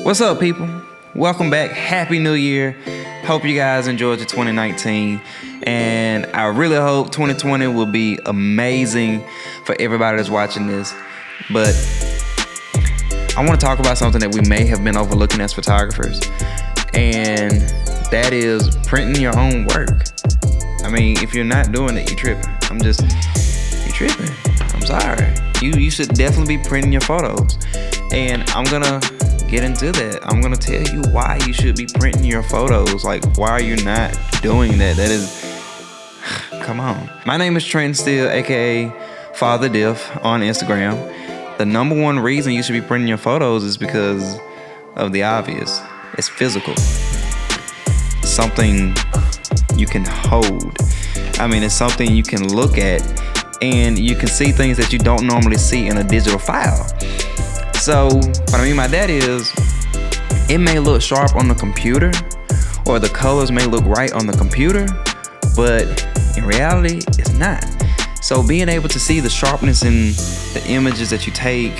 What's up, people? Welcome back. Happy New Year. Hope you guys enjoyed your 2019. And I really hope 2020 will be amazing for everybody that's watching this. But I want to talk about something that we may have been overlooking as photographers. And that is printing your own work. I mean, if you're not doing it, you're tripping. You're tripping. I'm sorry. You should definitely be printing your photos. And I'm gonna get into that. I'm gonna tell you why you should be printing your photos. Like, why are you not doing that? That is, come on. My name is Trenton Steele, aka Father Diff on Instagram. The number one reason you should be printing your photos is because of the obvious. It's physical. Something you can hold. I mean, it's something you can look at and you can see things that you don't normally see in a digital file. So what I mean by that is, it may look sharp on the computer or the colors may look right on the computer, but in reality, it's not. So being able to see the sharpness in the images that you take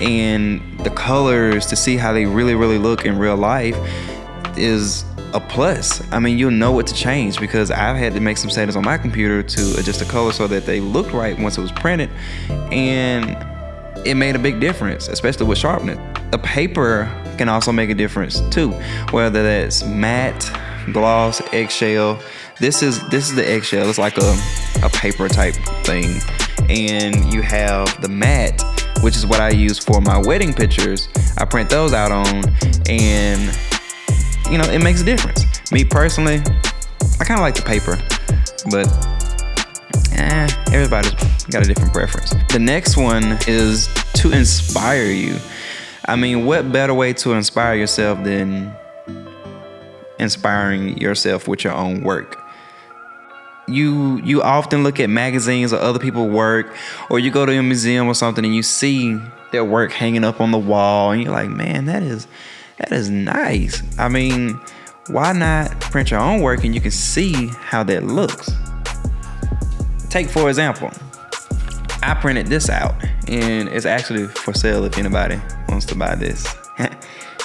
and the colors to see how they really, really look in real life is a plus. I mean, you'll know what to change because I've had to make some settings on my computer to adjust the color so that they looked right once it was printed, and it made a big difference, especially with sharpness. The paper can also make a difference too, whether that's matte, gloss, eggshell. This is the eggshell. It's like a paper type thing. And you have the matte, which is what I use for my wedding pictures. I print those out on, and you know, it makes a difference. Me personally, I kind of like the paper, but everybody's got a different preference. The next one is to inspire you. I mean, what better way to inspire yourself than inspiring yourself with your own work? You often look at magazines or other people's work, or you go to a museum or something and you see their work hanging up on the wall and you're like, man, that is nice. I mean, why not print your own work and you can see how that looks? Take, for example, I printed this out and it's actually for sale if anybody wants to buy this.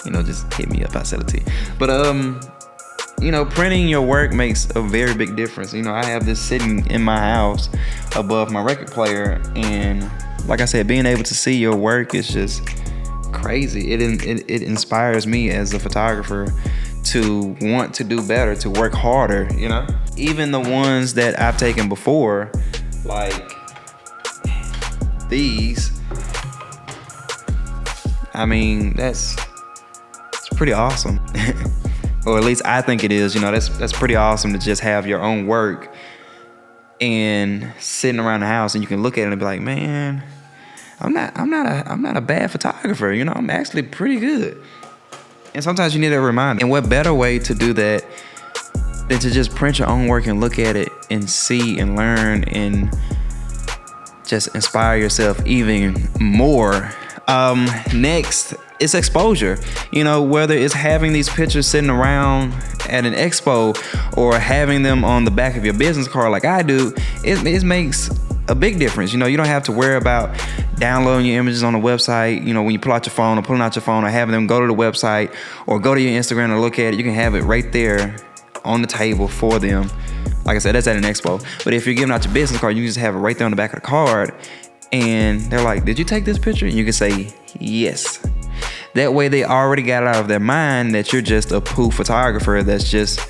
Just hit me up, I'll sell it to you. But printing your work makes a very big difference. I have this sitting in my house above my record player, and like I said, being able to see your work is just crazy. It inspires me as a photographer to want to do better, to work harder, Even the ones that I've taken before, like these, I mean, it's pretty awesome. Or at least I think it is. That's pretty awesome to just have your own work and sitting around the house and you can look at it and be like, man, I'm not a bad photographer. I'm actually pretty good. And sometimes you need a reminder. And what better way to do that than to just print your own work and look at it and see and learn and just inspire yourself even more. Next, it's exposure. Whether it's having these pictures sitting around at an expo or having them on the back of your business card like I do, it makes a big difference. You don't have to worry about downloading your images on the website, when you pull out your phone or pulling out your phone or having them go to the website or go to your Instagram and look at it. You can have it right there on the table for them. Like I said, that's at an expo. But if you're giving out your business card, you can just have it right there on the back of the card. And they're like, did you take this picture? And you can say, yes. That way they already got it out of their mind that you're just a poo photographer that's just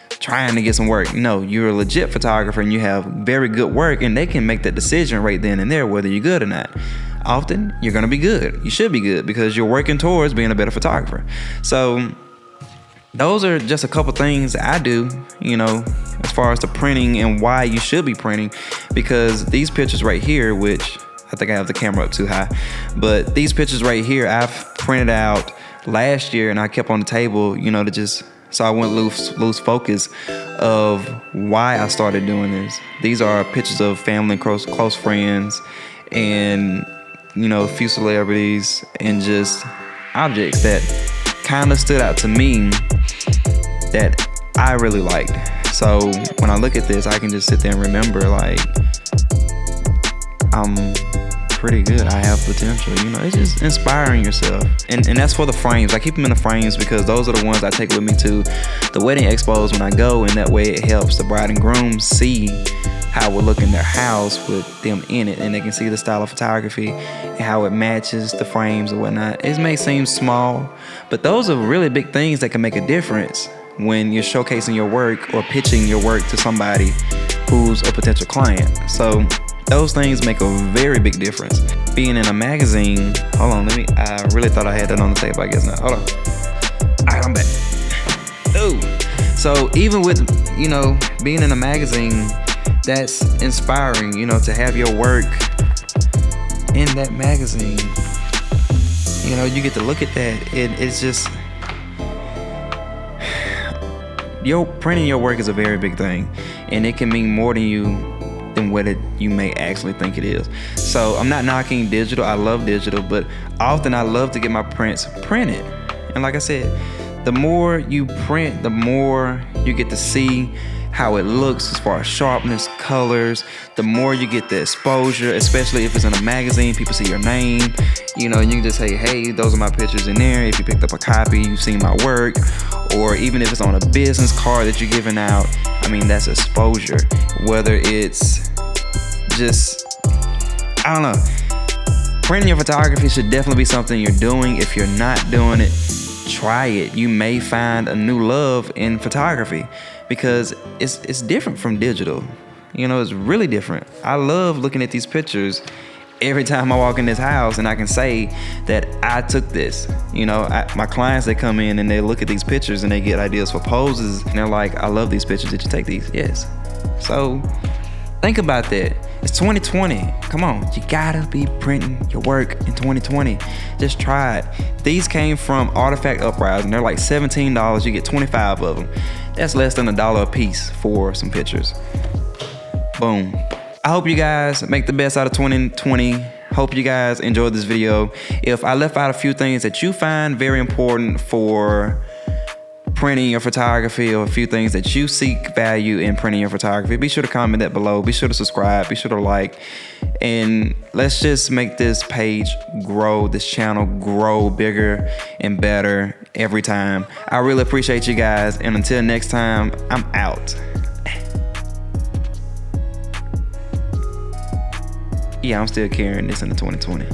trying to get some work. No, you're a legit photographer and you have very good work, and they can make that decision right then and there whether you're good or not. Often, you're going to be good. You should be good because you're working towards being a better photographer. So those are just a couple things I do, as far as the printing and why you should be printing, because these pictures right here, which I think I have the camera up too high, but these pictures right here, I've printed out last year and I kept on the table, so I wouldn't lose focus of why I started doing this. These are pictures of family and close friends and, a few celebrities and just objects that kind of stood out to me that I really liked. So when I look at this, I can just sit there and remember, like, I'm pretty good. I have potential. You know, it's just inspiring yourself. And that's for the frames. I keep them in the frames because those are the ones I take with me to the wedding expos when I go, and that way it helps the bride and groom see how it would look in their house with them in it, and they can see the style of photography and how it matches the frames and whatnot. It may seem small, but those are really big things that can make a difference when you're showcasing your work or pitching your work to somebody who's a potential client. So those things make a very big difference. Being in a magazine, hold on, I really thought I had that on the table, I guess not. Hold on. All right, I'm back. Ooh. So even with, you know, being in a magazine, that's inspiring, you know, to have your work in that magazine. You know, you get to look at that. It's just, printing your work is a very big thing, and it can mean more than what you may actually think it is. So I'm not knocking digital. I love digital, but often I love to get my prints printed. And like I said, the more you print, the more you get to see how it looks as far as sharpness, colors. The more you get the exposure, especially if it's in a magazine, people see your name, you know, and you can just say, hey, those are my pictures in there. If you picked up a copy, you've seen my work. Or even if it's on a business card that you're giving out, I mean, that's exposure. Whether it's just, I don't know. Printing your photography should definitely be something you're doing. If you're not doing it, try it. You may find a new love in photography because it's different from digital. You know, it's really different. I love looking at these pictures every time I walk in this house, and I can say that I took this. You know, my clients, they come in and they look at these pictures and they get ideas for poses, and they're like, I love these pictures. Did you take these? Yes. So think about that. It's 2020. Come on, you gotta be printing your work in 2020. Just try it. These came from Artifact Uprising. They're like $17. You get 25 of them. That's less than $1 a piece for some pictures. Boom. I hope you guys make the best out of 2020. Hope you guys enjoyed this video. If I left out a few things that you find very important for printing your photography, or a few things that you seek value in printing your photography, be sure to comment that below. Be sure to subscribe. Be sure to like. And let's just make this page grow, this channel grow bigger and better every time. I really appreciate you guys. And until next time, I'm out. Yeah, I'm still carrying this into 2020.